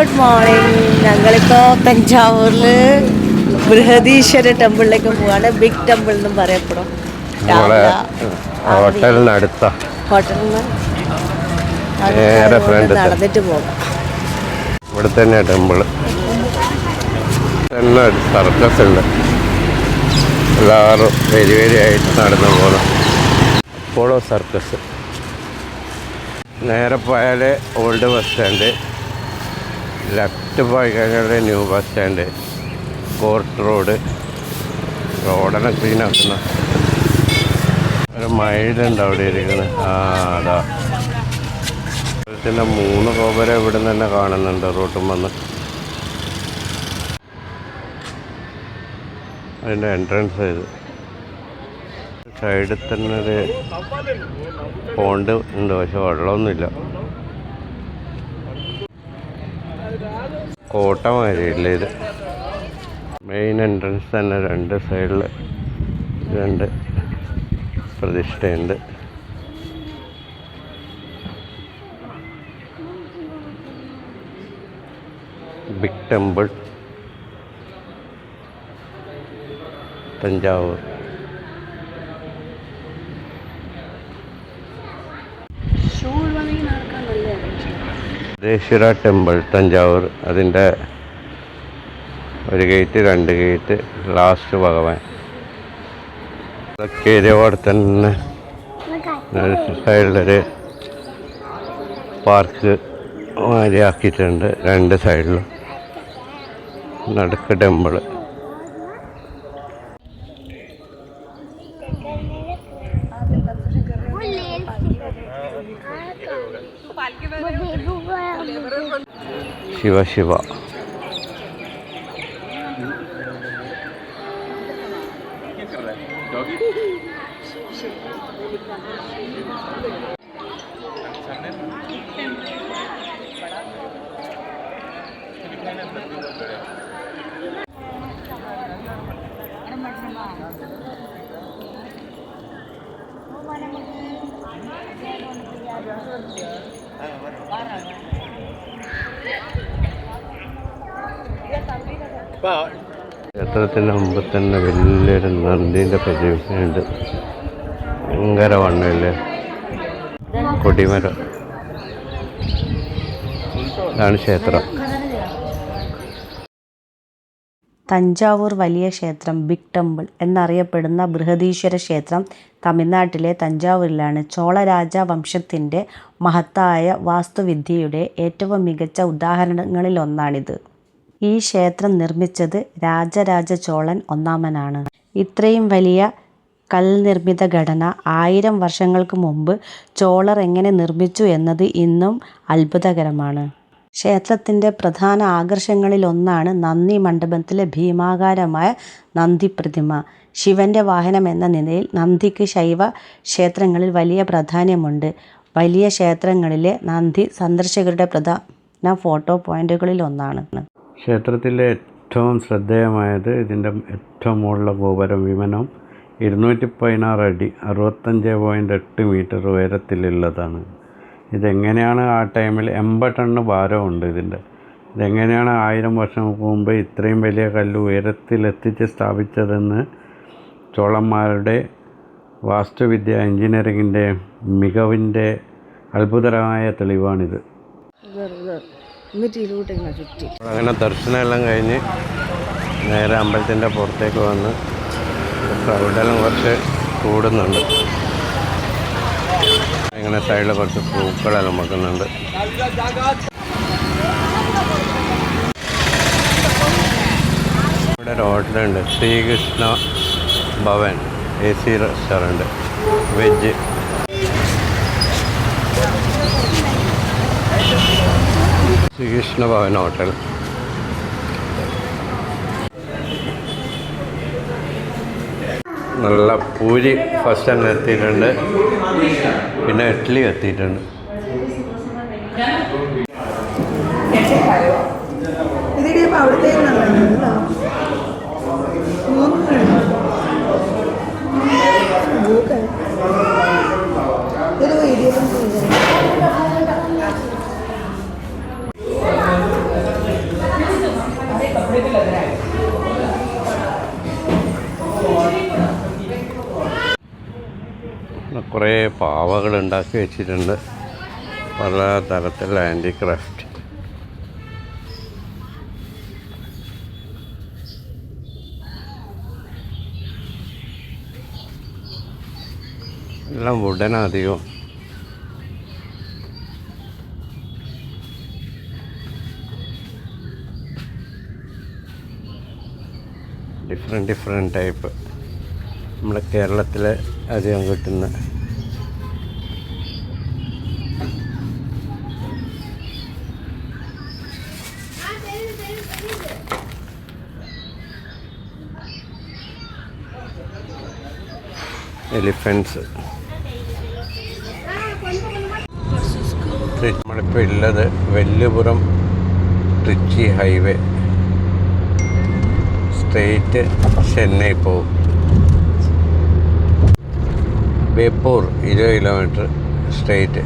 Good morning. ഞങ്ങളിപ്പോൾ തഞ്ചാവൂരിൽ ബൃഹദീശ്വര ടെമ്പിളിലേക്ക് പോവാണ്. Big temple എന്നും പറയപ്പെടും. ഹോട്ടലിനടുത്ത ഹോട്ടലിൽ നടന്നിട്ട് പോകാം. ഇവിടെ തന്നെ ടെമ്പിള് തന്നെ സർക്കസ് ഉണ്ട്. എല്ലാവരും വരി നടന്നു പോകണം. Apollo circus. നേരെ പോയാൽ ഓൾഡ് ബസ് സ്റ്റാൻഡ്, ലെഫ്റ്റ് പോയി കഴിഞ്ഞാൽ ന്യൂ ബസ് സ്റ്റാൻഡ്, കോർട്ട് റോഡെല്ലാം ക്ലീൻ ആക്കുന്ന ഒരു മൈലുണ്ട് അവിടെ ഇരിക്കുന്നത്. അതാ പിന്നെ 3 ഗോപുരം ഇവിടെ നിന്ന് തന്നെ കാണുന്നുണ്ട്. റൂട്ടും വന്ന് അതിൻ്റെ എൻട്രൻസ് ഇത്. സൈഡിൽ തന്നെ ഒരു പോണ്ട് ഉണ്ട്, പക്ഷെ വെള്ളമൊന്നുമില്ല. കോട്ടമാരിയില്ല ഇത്. മെയിൻ എൻട്രൻസ് തന്നെ 2 സൈഡിൽ 2 പ്രതിഷ്ഠയുണ്ട്. Big temple Thanjavur. Brihadeeswara temple Thanjavur. അതിൻ്റെ ഒരു ഗേറ്റ്, 2 ഗേറ്റ്, ലാസ്റ്റ് ഭഗവാൻ. ഇതൊക്കെ ഇതേപോലെ തന്നെ സൈഡിലൊരു പാർക്ക് മാതിരിയാക്കിയിട്ടുണ്ട്. 2 സൈഡിലും നടുക്ക് ടെമ്പിള്. ശിവ ക്ഷേത്രത്തിൻ്റെ മുമ്പ് തന്നെ വലിയൊരു നന്ദീൻ്റെ പ്രതിമയുണ്ട്. ഭയങ്കര വണ്ണമില്ലേ, കൊടിമരം. ഇതാണ് ക്ഷേത്രം. തഞ്ചാവൂർ വലിയ ക്ഷേത്രം, ബിഗ് ടെമ്പിൾ എന്നറിയപ്പെടുന്ന ബൃഹദീശ്വര ക്ഷേത്രം തമിഴ്നാട്ടിലെ തഞ്ചാവൂരിലാണ്. ചോള രാജവംശത്തിൻ്റെ മഹത്തായ വാസ്തുവിദ്യയുടെ ഏറ്റവും മികച്ച ഉദാഹരണങ്ങളിലൊന്നാണിത്. ഈ ക്ഷേത്രം നിർമ്മിച്ചത് രാജരാജ ചോളൻ ഒന്നാമനാണ്. ഇത്രയും വലിയ കൽനിർമ്മിത ഘടന 1000 വർഷങ്ങൾക്ക് മുമ്പ് ചോളർ എങ്ങനെ നിർമ്മിച്ചു എന്നത് ഇന്നും അത്ഭുതകരമാണ്. ക്ഷേത്രത്തിൻ്റെ പ്രധാന ആകർഷണങ്ങളിലൊന്നാണ് നന്ദി മണ്ഡപത്തിലെ ഭീമാകാരമായ നന്ദി പ്രതിമ. ശിവൻ്റെ വാഹനം എന്ന നിലയിൽ നന്ദിക്ക് ശൈവ ക്ഷേത്രങ്ങളിൽ വലിയ പ്രാധാന്യമുണ്ട്. വലിയ ക്ഷേത്രങ്ങളിലെ നന്ദി സന്ദർശകരുടെ പ്രധാന ഫോട്ടോ പോയിന്റുകളിലൊന്നാണ്. ക്ഷേത്രത്തിലെ ഏറ്റവും ശ്രദ്ധേയമായത് ഇതിൻ്റെ ഏറ്റവും മുകളിലെ ഗോപുരം. വിമാനം 216 അടി 65.8 മീറ്റർ ഉയരത്തിലുള്ളതാണ്. ഇതെങ്ങനെയാണ് ആ ടൈമിൽ 80 ടണ്ണ് ഭാരമുണ്ട് ഇതിൻ്റെ. ഇതെങ്ങനെയാണ് 1000 വർഷം മുമ്പ് ഇത്രയും വലിയ കല്ല് ഉയരത്തിലെത്തിച്ച് സ്ഥാപിച്ചതെന്ന് ചോളന്മാരുടെ വാസ്തുവിദ്യ, എൻജിനീയറിങ്ങിൻ്റെ മികവിൻ്റെ അത്ഭുതകരമായ തെളിവാണിത്. അങ്ങനെ ദർശനമെല്ലാം കഴിഞ്ഞ് നേരെ അമ്പലത്തിൻ്റെ പുറത്തേക്ക് വന്ന് ക്രൗഡെല്ലാം കുറച്ച് കൂടുന്നുണ്ട്. ഇങ്ങനെ സൈഡിൽ കുറച്ച് പൂക്കളെല്ലാം വെക്കുന്നുണ്ട്. ഇവിടെ ഒരു ഹോട്ടലുണ്ട്, Sreekrishna Bhavan AC restaurant, veg. Sreekrishna Bhavan hotel. നല്ല പൂരി ഫസ്റ്റ് തന്നെ എത്തിയിട്ടുണ്ട്, പിന്നെ ഇഡ്ഡലി എത്തിയിട്ടുണ്ട്. കുറേ പാവകൾ ഉണ്ടാക്കി വെച്ചിട്ടുണ്ട്, പല തരത്തിലുള്ള ഹാൻഡിക്രാഫ്റ്റ്. എല്ലാം വുഡനാധികം. ഡിഫറെൻറ്റ് ടൈപ്പ് നമ്മുടെ കേരളത്തിൽ അധികം കിട്ടുന്ന എലിഫൻസ്. നമ്മളിപ്പോൾ ഉള്ളത് വെല്ലുപുറം ട്രിച്ചി ഹൈവേ, സ്ട്രെയിറ്റ് ചെന്നൈ പോവും. Beypore 20 kilometre straight.